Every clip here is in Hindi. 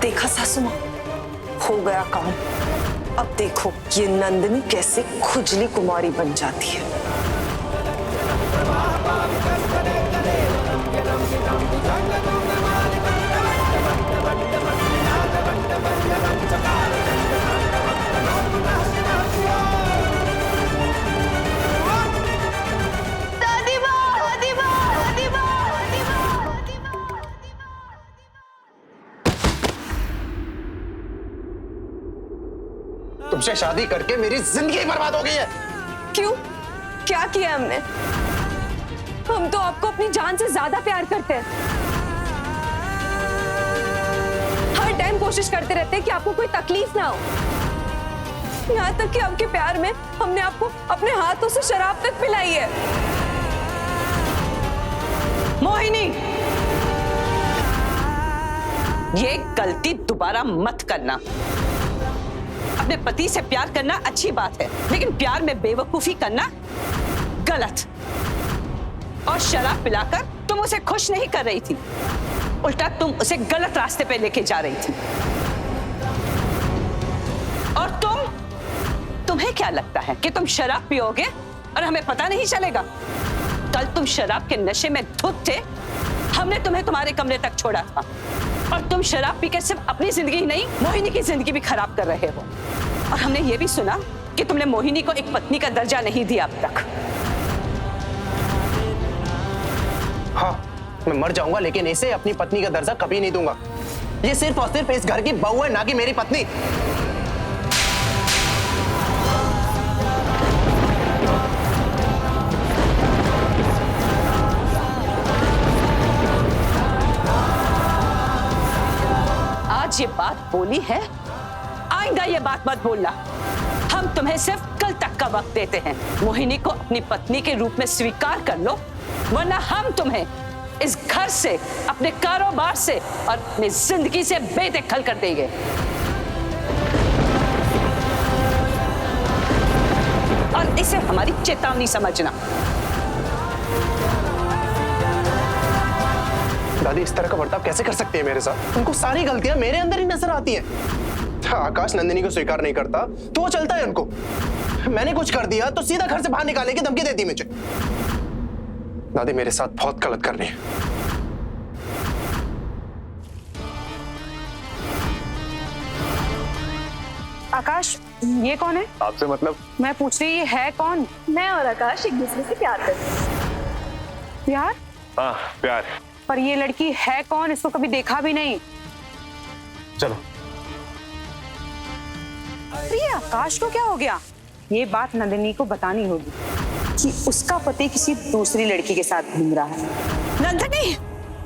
देखा सासू माँ, हो गया काम। अब देखो ये नंदिनी कैसे खुजली कुमारी बन जाती है। तुमसे शादी करके मेरी जिंदगी बर्बाद हो गई है। क्यों? क्या किया हमने? हम तो आपको अपनी जान से ज्यादा प्यार करते हैं। हर टाइम कोशिश करते रहते हैं कि आपको कोई तकलीफ ना हो। यहाँ तक कि आपके प्यार में हमने आपको अपने हाथों से शराब तक पिलाई है। मोहिनी, ये गलती दोबारा मत करना। अपने पति से प्यार करना अच्छी बात है, लेकिन प्यार में बेवकूफी करना गलत। और शराब पिलाकर तुम उसे खुश नहीं कर रही थी, उल्टा तुम उसे गलत रास्ते पे लेके जा रही थी। और तुम्हें क्या लगता है कि तुम शराब पियोगे और हमें पता नहीं चलेगा? कल तुम शराब के नशे में धुत थे, हमने तुम्हें तुम्हारे कमरे तक छोड़ा था, और तुम शराब पीकर सिर्फ अपनी जिंदगी ही नहीं, मोहिनी की जिंदगी भी खराब कर रहे हो। और हमने ये भी सुना कि तुमने मोहिनी को एक पत्नी का दर्जा नहीं दिया अब तक। हाँ, मैं मर जाऊंगा लेकिन इसे अपनी पत्नी का दर्जा कभी नहीं दूंगा। ये सिर्फ और सिर्फ इस घर की बहू है, ना कि मेरी पत्नी। आज ये बात बोली है, आइंदा ये बात मत बोलना। हम तुम्हें सिर्फ कल तक का वक्त देते हैं। मोहिनी को अपनी पत्नी के रूप में स्वीकार कर लो, वरना हम तुम्हें इस घर से, अपने कारोबार से और अपनी जिंदगी से बेदखल कर देंगे। और इसे हमारी चेतावनी समझना। दादी इस तरह का बर्ताव कैसे कर सकती है मेरे साथ? उनको सारी गलतियां मेरे अंदर ही नजर आती हैं। आकाश नंदिनी को स्वीकार नहीं करता तो वो चलता है उनको। मैंने कुछ कर दिया तो सीधा घर से बाहर निकालने की धमकी देती मुझे। दादी मेरे साथ बहुत गलत कर रही है। आकाश, ये कौन है? आपसे मतलब? मैं पूछ रही, ये है कौन? मैं और आकाश एक दूसरे से प्यार करते हैं। प्यार? हाँ, प्यार। पर ये लड़की है कौन? इसको कभी देखा भी नहीं। चलो। ये आकाश को क्या हो गया? ये बात नंदिनी को बतानी होगी कि उसका पति किसी दूसरी लड़की के साथ घूम रहा है। नंदिनी,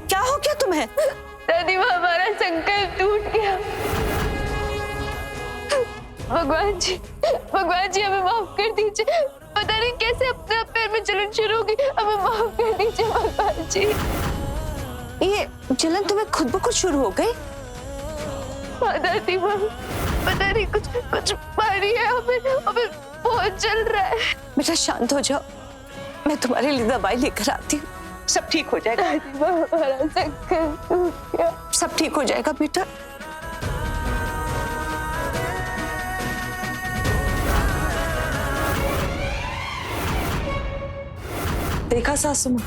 क्या हो गया तुम्हें? दादी, वो हमारा संकल्प टूट गया। भगवान जी हमें माफ कर दीजिए। पता नहीं कैसे अपने पैर में जलन शुरू हो गई। हमें माफ कर दीजिए भगवान जी। ये जलन तुम्हें खुद ब खुद शुरू हो गई? हाँ दादी माँ, पता नहीं कुछ भारी है, हमें बहुत जल रहा है। बेटा शांत हो जाओ, मैं तुम्हारे लिए दवाई लेकर आती हूँ। सब ठीक हो जाएगा। दादी माँ, हमारा संकल्प टूट गया। सब ठीक हो जाएगा बेटा। देखा सासू माँ,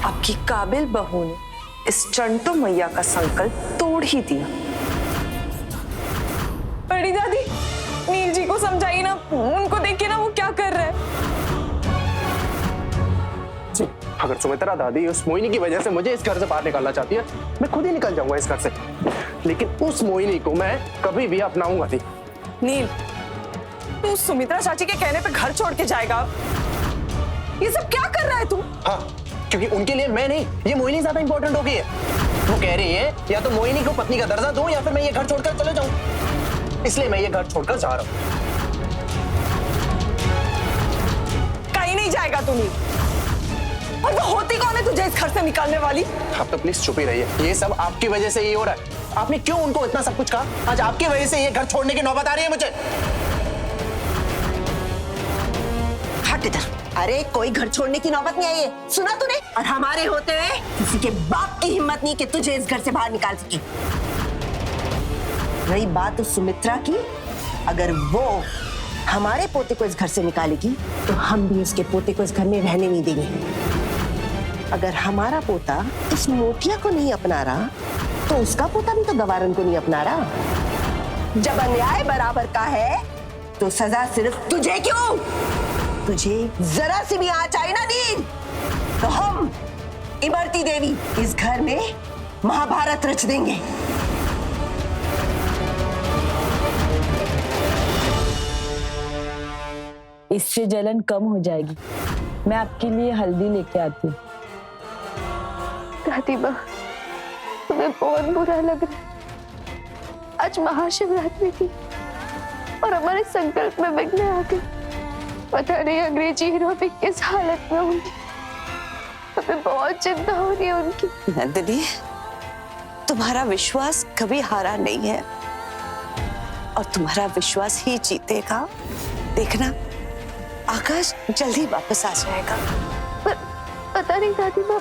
आपकी काबिल बहू ने इस चंटो मैया का संकल्प तोड़ ही दिया। बड़ी दादी, नील जी को समझाइए ना, उनको देखिए ना वो क्या कर रहे हैं। अगर सुमित्रा दादी उस मोहिनी की वजह से मुझे इस घर से बाहर निकालना चाहती है, मैं खुद ही निकल जाऊंगा इस घर से। लेकिन उस मोहिनी को मैं कभी भी अपनाऊंगा नहीं। नील, तू सुमित्रा चाची के कहने पे घर छोड़ के जाएगा? ये सब क्या कर रहा है तू? हाँ, क्योंकि उनके लिए मैं नहीं, ये मोहिनी ज्यादा इंपॉर्टेंट हो गई है। वो कह रही है या तो मोहिनी को पत्नी का दर्जा दूं या फिर मैं ये घर छोड़कर चले जाऊं। इसलिए मैं ये घर छोड़कर जा रहा हूं। कहीं नहीं जाएगा तू नील। और वो होती कौन है तुझे इस घर से निकालने वाली? आप तो प्लीज चुप ही रहिए। ये सब आपकी वजह से ही हो रहा है। आपने क्यों उनको इतना सब कुछ कहा? आज आपकी वजह से ये घर छोड़ने की नौबत आ रही है मुझे। हट इधर। अरे कोई घर छोड़ने की नौबत नहीं आई है, सुना तूने? और हमारे होते हुए किसी के बाप की हिम्मत नहीं कि तुझे इस घर से बाहर निकाल सके। रही बात उस सुमित्रा की, अगर वो हमारे पोते को इस घर से निकालेगी तो हम भी उसके पोते को इस घर में रहने नहीं देंगे। अगर हमारा पोता इस मोटिया को नहीं अपना रहा तो उसका पोता भी तो गवारन को नहीं अपना रहा। जब अन्याय बराबर का है तो सजा सिर्फ तुझे क्यों? तुझे जरा सी भी आँच आई ना दी तो हम इमरती देवी इस घर में महाभारत रच देंगे। इससे जलन कम हो जाएगी। मैं आपके लिए हल्दी लेके आती हूँ। दादी माँ, हमें बहुत बुरा लग रहा है। आज महाशिवरात्रि थी और हमारे संकल्प में विघ्न आ गए। पता नहीं अंग्रेजी हीरो अभी किस हालत में होंगी। हमें बहुत चिंता हो रही है उनकी। नंदिनी, तुम्हारा विश्वास कभी हारा नहीं है और तुम्हारा विश्वास ही जीतेगा। देखना, आकाश जल्दी वापस आ जाएगा। पर पता नहीं दादी माँ,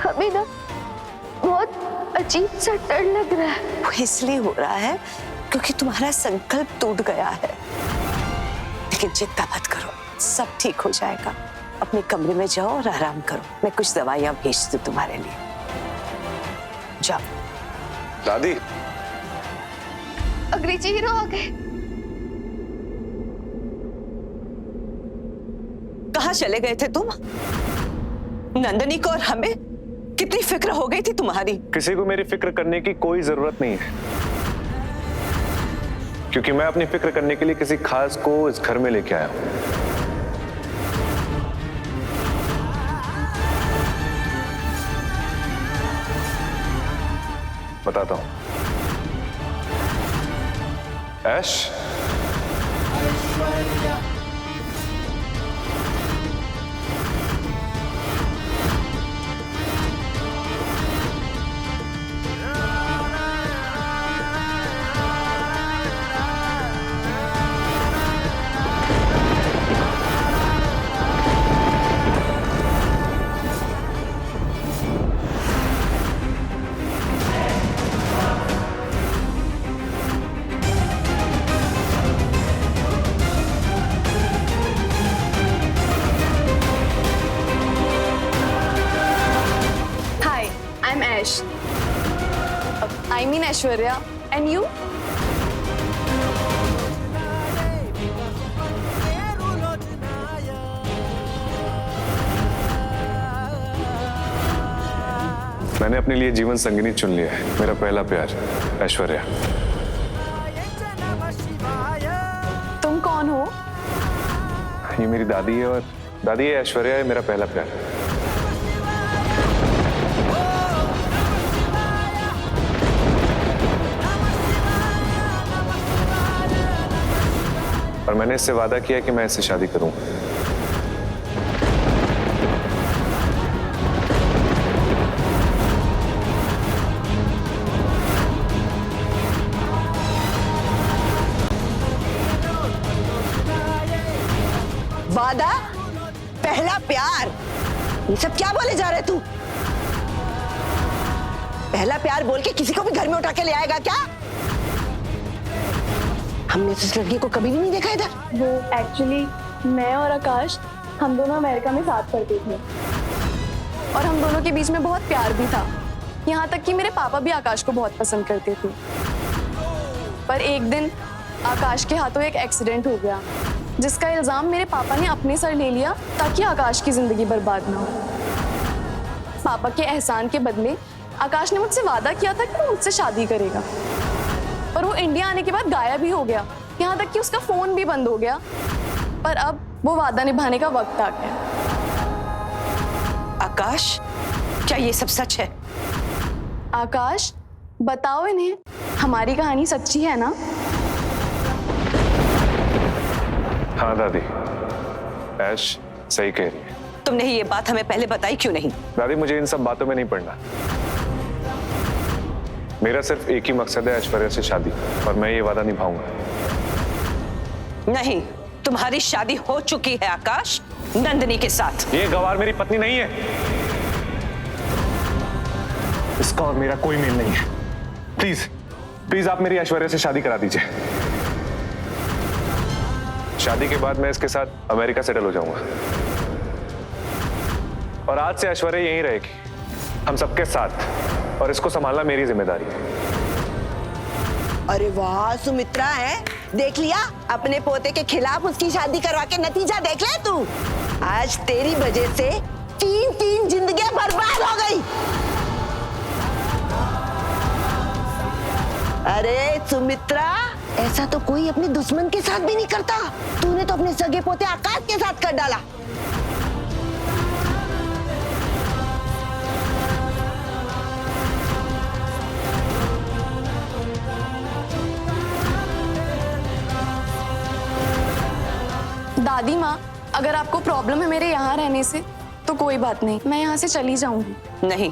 हमें ना बहुत अजीब सा डर लग रहा है। वो इसलिए हो रहा है क्योंकि तुम्हारा संकल्प टूट गया है। लेकिन चिंता मत करो, सब ठीक हो जाएगा। अपने कमरे में जाओ और आराम करो। मैं कुछ दवाइयां भेज दूं तुम्हारे लिए। जाओ। दादी, अंग्रेजी हीरो आ गए। कहाँ चले गए थे तुम? नंदिनी को और हमें कितनी फिक्र हो गई थी तुम्हारी। किसी को मेरी फिक्र करने की कोई जरूरत नहीं है, क्योंकि मैं अपनी फिक्र करने के लिए किसी खास को इस घर में लेके आया हूं। बताता हूं। ऐश, I'm Ash. I mean Aishwarya. And you? मैंने अपने लिए जीवन संगिनी चुन लिया है। मेरा पहला प्यार ऐश्वर्या। तुम कौन हो? ये मेरी दादी है और दादी है ऐश्वर्या है मेरा पहला प्यार। और मैंने इससे वादा किया कि मैं इससे शादी करूंगा। वादा, पहला प्यार, ये सब क्या बोले जा रहे तू? पहला प्यार बोल के किसी को भी घर में उठा के ले आएगा क्या? हमने तो इस लड़की को कभी भी नहीं देखा इधर। वो एक्चुअली मैं और आकाश, हम दोनों अमेरिका में साथ पढ़ते थे और हम दोनों के बीच में बहुत प्यार भी था। यहाँ तक कि मेरे पापा भी आकाश को बहुत पसंद करते थे। पर एक दिन आकाश के हाथों एक एक्सीडेंट हो गया, जिसका इल्जाम मेरे पापा ने अपने सर ले लिया ताकि आकाश की जिंदगी बर्बाद ना हो। पापा के एहसान के बदले आकाश ने मुझसे वादा किया था कि वो मुझसे शादी करेगा, पर वो इंडिया आने के बाद गायब ही हो गया। यहाँ तक कि उसका फोन भी बंद हो गया। पर अब वो वादा निभाने का वक्त आ गया। आकाश, क्या ये सब सच है? आकाश, बताओ इन्हें, हमारी कहानी सच्ची है ना? हाँ दादी, ऐश सही कह रही है। तुमने ये बात हमें पहले बताई क्यों नहीं? दादी, मुझे इन सब बातों में नहीं पड़ना। मेरा सिर्फ एक ही मकसद है, ऐश्वर्या से शादी, और मैं ये वादा निभाऊंगा। नहीं, तुम्हारी शादी हो चुकी है आकाश, नंदिनी के साथ। ये गवार मेरी पत्नी नहीं है, इसका और मेरा कोई मेल नहीं है। प्लीज प्लीज आप मेरी ऐश्वर्या से शादी करा दीजिए। शादी के बाद मैं इसके साथ अमेरिका सेटल हो जाऊंगा और आज से ऐश्वर्या यहीं रहेगी, हम सबके साथ, और इसको संभालना मेरी जिम्मेदारी है। अरे वाह सुमित्रा, है देख लिया, अपने पोते के खिलाफ उसकी शादी करवा के नतीजा देख ले तू। आज तेरी वजह से 3 जिंदगियां बर्बाद हो गई। अरे सुमित्रा, ऐसा तो कोई अपने दुश्मन के साथ भी नहीं करता। तूने तो अपने सगे पोते आकाश के साथ कर डाला। दादी माँ, अगर आपको प्रॉब्लम है मेरे यहाँ रहने से तो कोई बात नहीं, मैं यहाँ से चली जाऊंगी। नहीं,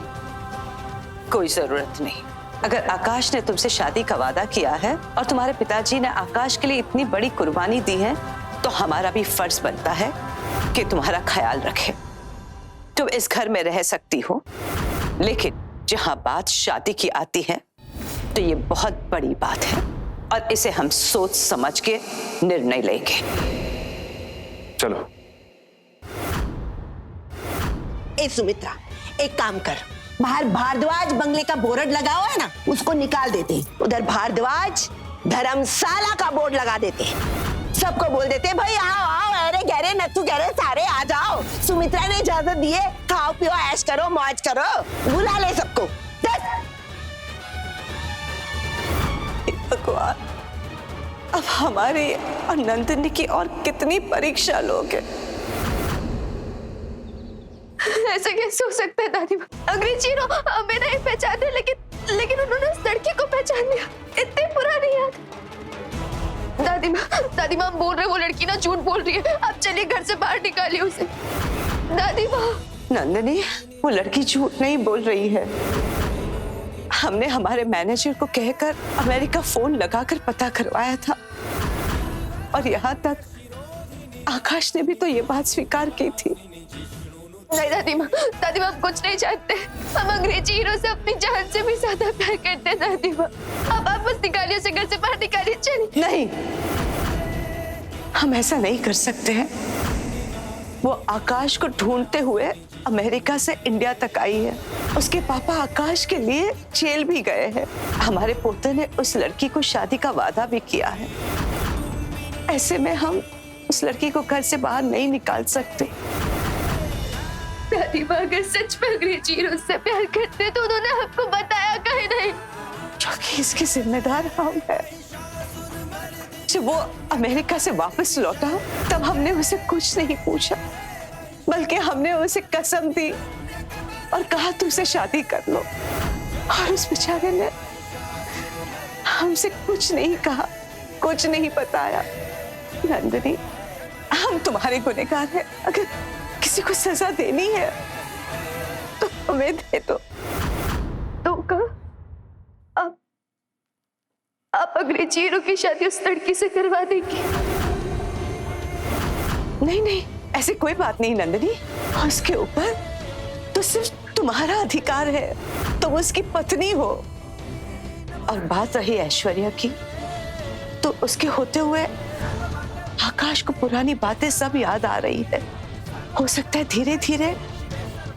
कोई जरूरत नहीं। अगर आकाश ने तुमसे शादी का वादा किया है और तुम्हारे पिताजी ने आकाश के लिए इतनी बड़ी कुर्बानी दी है, तो हमारा भी फर्ज बनता है कि तुम्हारा ख्याल रखें। तुम इस घर में रह सकती हो, लेकिन जहां बात शादी की आती है तो ये बहुत बड़ी बात है और इसे हम सोच समझ के निर्णय लेंगे। चलो। ए सुमित्रा, एक काम कर, बाहर भारद्वाज बंगले का बोर्ड लगा हुआ है ना, उसको निकाल देते। उधर भारद्वाज धर्मशाला का बोर्ड लगा देते। सबको बोल देते भाई आओ आओ, अरे गहरे नत्थु गहरे सारे आ जाओ। सुमित्रा ने इजाजत दी है, खाओ पियो ऐश करो मौज करो, बुला ले सबको। भगवान, अब हमारी और नंदिनी की और कितनी परीक्षा लोगे। ऐसा कैसे हो सकता है दादी माँ? अंग्रेजी हमें नहीं पहचानते, लेकिन उन्होंने उस लड़की को पहचान लिया। इतनी पुरानी याद। दादी माँ बोल रहे वो लड़की ना झूठ बोल रही है। आप चलिए घर से बाहर निकालिए उसे। दादी माँ। नंदिनी, वो लड़की झूठ नहीं बोल रही है। हमने हमारे मैनेजर को कहकर अमेरिका फोन लगाकर पता करवाया था और यहाँ तक आकाश ने भी तो ये बात स्वीकार की थी। नहीं दादी माँ हम कुछ नहीं चाहते। हम अंग्रेजी हीरो से अपनी जान से भी ज्यादा प्यार करते हैं दादी माँ। आप बस निकालिए उसे घर से बाहर, निकालिए। चलिए। नहीं, हम ऐसा नहीं कर सकते हैं। वो आकाश को ढूंढते हुए अमेरिका से इंडिया तक आई है। उसके पापा आकाश के लिए जेल भी गए हैं। हमारे पोते ने उस लड़की को शादी का वादा भी किया है। ऐसे में हम उस लड़की को घर से बाहर नहीं निकाल सकते। दादी माँ अगर सच में अंग्रेजी हीरो से प्यार करते तो उन्होंने आपको बताया कहीं नहीं? क्योंकि इसके जिम्मेदार हम हैं। जब वो अमेरिका से वापस लौटा तब हमने उसे कुछ नहीं पूछा, बल्कि हमने उसे कसम दी और कहा तुमसे शादी कर लो। और उस बेचारे ने हमसे कुछ नहीं कहा, कुछ नहीं बताया। नंदिनी, हम तुम्हारे गुनहगार हैं। अगर किसी को सजा देनी है तो हमें दे दो। तो आप अंग्रेजी हीरो की शादी उस लड़की से करवा देंगी? नहीं नहीं, ऐसी कोई बात नहीं नंदिनी। उसके ऊपर तो सिर्फ तुम्हारा अधिकार है, तुम उसकी पत्नी हो। और बात रही ऐश्वर्या की, तो उसके होते हुए आकाश को पुरानी बातें सब याद आ रही है। हो सकता है धीरे धीरे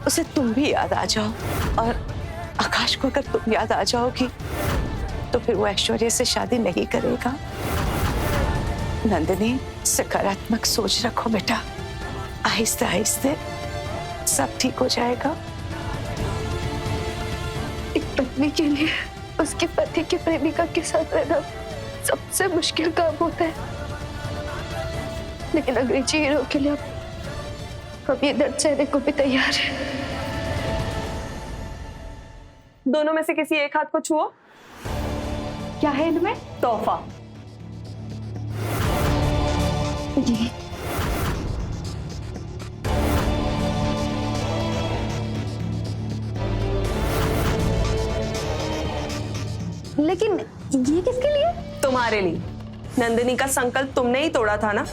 उसे तुम भी याद आ जाओ, और आकाश को अगर तुम याद आ जाओगी तो फिर वो ऐश्वर्या से शादी नहीं करेगा। नंदिनी, सकारात्मक सोच रखो बेटा, आहिस्ते आहिस्ते सब ठीक हो जाएगा। एक पत्नी के लिए उसके पति के प्रेमिका के साथ रहना सबसे मुश्किल काम होता है, लेकिन अंग्रेजी हीरो के लिए अब ये दर्द सहने को भी तैयार है। दोनों में से किसी एक हाथ को छुओ। क्या है इनमें? तोहफा। जी। लेकिन ये किसके लिए? तुम्हारे लिए। नंदिनी का संकल्प तुमने ही तोड़ा था ना,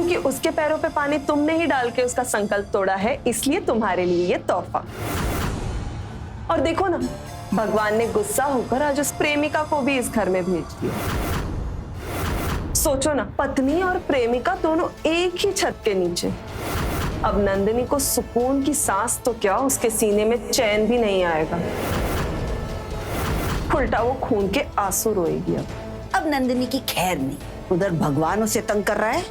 क्योंकि उसके पैरों पे पानी तुमने ही डाल के उसका संकल्प तोड़ा है, इसलिए तुम्हारे लिए ये तोहफा। और देखो ना, भगवान ने गुस्सा होकर आज उस प्रेमिका को भी इस घर में भेज दिया। सोचो ना, पत्नी और प्रेमिका दोनों एक ही छत के नीचे। अब नंदिनी को सुकून की सांस तो क्या, उसके सीने में चैन भी नहीं आएगा। उल्टा वो खून के आंसू रोएगी। अब नंदिनी की खैर नहीं, उधर भगवान उसे तंग कर रहा है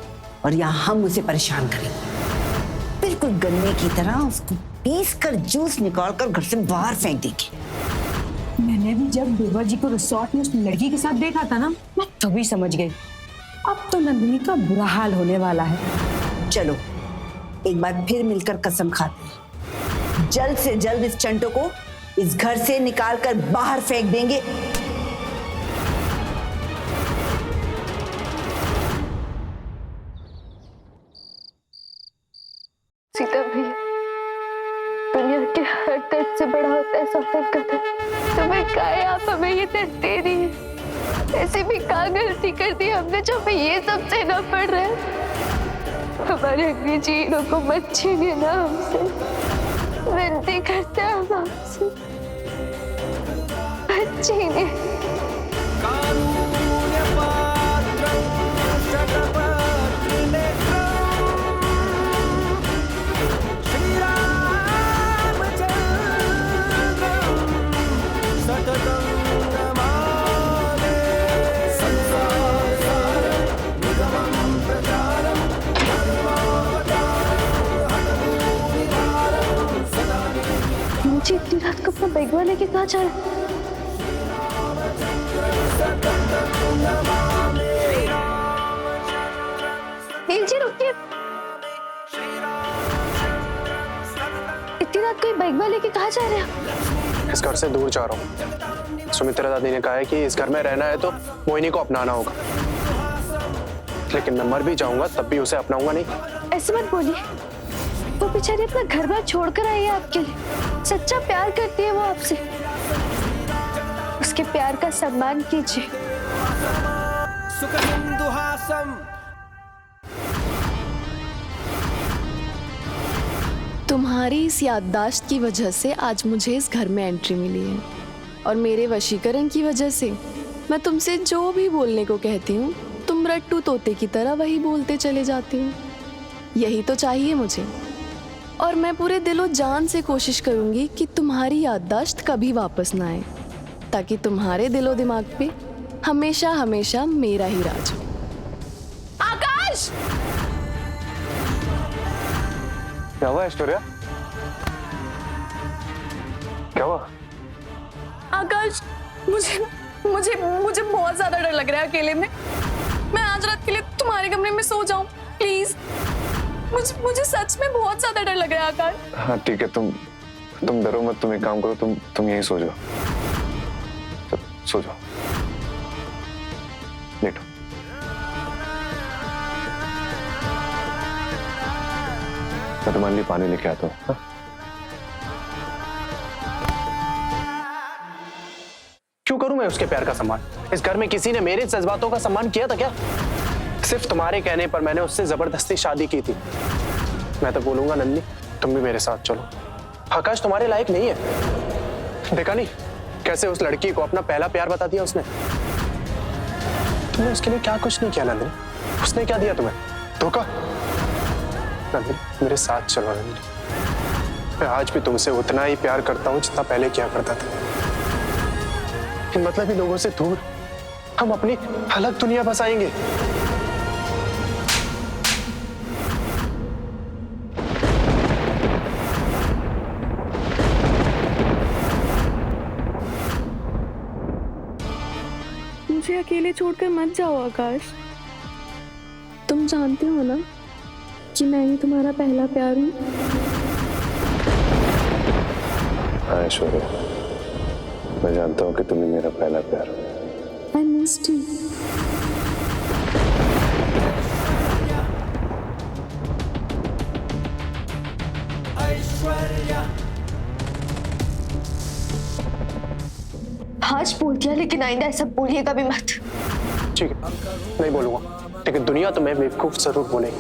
और यहाँ हम उसे परेशान करेंगे। बिल्कुल गन्ने की तरह उसको पीस कर जूस निकाल कर घर से बाहर फेंक देंगे। मैंने भी जब देवर जी को रिसोर्ट में उस लड़की के साथ देखा था ना, मैं तभी समझ गई अब तो नंदिनी का बुरा हाल होने वाला है। चलो एक बार फिर मिलकर कसम खाते हैं, जल्द से जल्द इस चंटो को इस घर से निकाल कर बाहर फेंक देंगे। सीता भैया, दुनिया के हर दर्द से बड़ा होता है सौतन का दर्द। तुम्हें क्या है, आप हमें ये दर्द दे रही है। ऐसे भी क्या गलती कर दी हमने जो हमें ये सब सहना पड़ रहा है। हमारे अंग्रेजी हीरो को मत छीनिए ना हमसे, विनती करते हैं हम आपसे, मत छीनिए। मुझे इतनी रात को अपना बैग वाले के कहाँ जा रहा है? नील जी रुकिए, इतनी रात को बैग वाले के कहाँ जा रहे हैं? इस घर से दूर जा रहा हूँ। सुमित्रा दादी ने कहा है कि इस घर में रहना है तो मोहिनी को अपनाना होगा, लेकिन मैं मर भी जाऊंगा तब भी उसे अपनाऊंगा नहीं। ऐसे मत बोलिए, वो बेचारी अपना घर बार छोड़कर आई है आपके लिए। सच्चा प्यार करती है वो आपसे, उसके प्यार का सम्मान कीजिए। तुम्हारी इस याददाश्त की वजह से आज मुझे इस घर में एंट्री मिली है, और मेरे वशीकरण की वजह से मैं तुमसे जो भी बोलने को कहती हूँ तुम रट्टू तोते की तरह वही बोलते चले जाती हो। यही तो चाहिए मुझे, और मैं पूरे दिलो जान से कोशिश करूंगी कि तुम्हारी याददाश्त कभी वापस ना आए, ताकि तुम्हारे दिलो दिमाग पे हमेशा हमेशा मेरा ही राज हो। आकाश! क्या हुआ ऐश्वर्या? क्या हुआ? आकाश, मुझे मुझे मुझे बहुत ज्यादा डर लग रहा है अकेले में। मैं आज रात के लिए तुम्हारे कमरे में सो जाऊं प्लीज। मुझे सच में बहुत ज्यादा डर लग रहा है आकाश। हाँ ठीक है, तुम डरो मत, तुम एक काम करो, तुम यहीं सो जाओ, सो जाओ, लेटो। मैं तुम्हारे लिए पानी लेके आता हूँ। क्यों करूं मैं उसके प्यार का सम्मान? इस घर में किसी ने मेरे जज्बातों का सम्मान किया था क्या? सिर्फ तुम्हारे कहने पर मैंने उससे जबरदस्ती शादी की थी। मैं तो बोलूंगा नंदिनी, तुम भी मेरे साथ चलो। आकाश तुम्हारे लायक नहीं है। देखा नहीं कैसे उस लड़की को अपना पहला प्यार बता दिया उसने? तुमने उसके लिए क्या कुछ नहीं किया नंदिनी? उसने क्या दिया तुम्हें? धोखा? नंदिनी मेरे साथ चलो नंदिनी। मैं आज भी तुमसे उतना ही प्यार करता हूँ जितना पहले किया करता था। इन मतलबी लोगों से दूर हम अपनी अलग दुनिया बसाएंगे। मुझे अकेले छोड़कर मत जाओ आकाश। तुम जानते हो ना कि मैं ही तुम्हारा पहला प्यार हूँ। हाँ ऐश्वर्या, मैं जानता हूँ कि तुम्हें मेरा पहला प्यार हो। I missed you. आज बोल दिया, लेकिन आइंदा ऐसा बोलिएगा भी मत। ठीक है, नहीं बोलूंगा। लेकिन दुनिया तुम्हें बेवकूफ जरूर बोलेगी।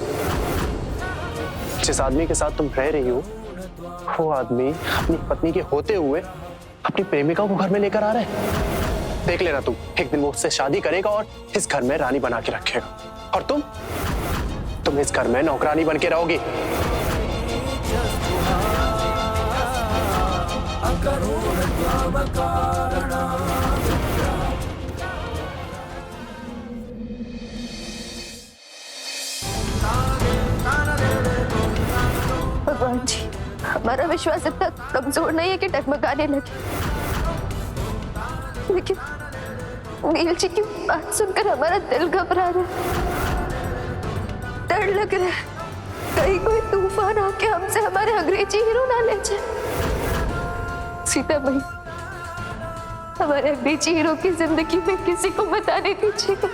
जिस आदमी के साथ तुम रह रही हो वो आदमी अपनी पत्नी के होते हुए अपनी प्रेमिका को घर में लेकर आ रहा है। देख लेना तुम, एक दिन वो उससे शादी करेगा और इस घर में रानी बना के रखेगा, और तुम इस घर में नौकरानी बन के रहोगी। भगवान जी, हमारा विश्वास इतना कमजोर नहीं है कि डगमगाने लगे, लेकिन नील जी की बात सुनकर हमारा दिल घबरा रहा है, डर लग रहा है कहीं कोई तूफान आके हमसे हमारे अंग्रेजी हीरो ना ले जाए। सीता भाई, हमारे अंग्रेजी हीरो की जिंदगी में किसी को बताने दीजिएगा।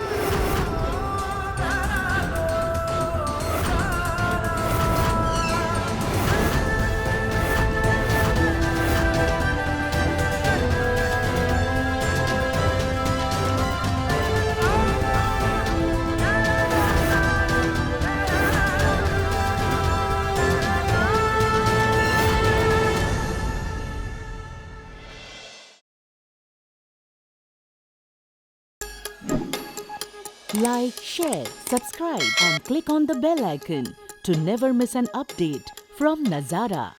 Like, share, subscribe and click on the bell icon to never miss an update from Nazara.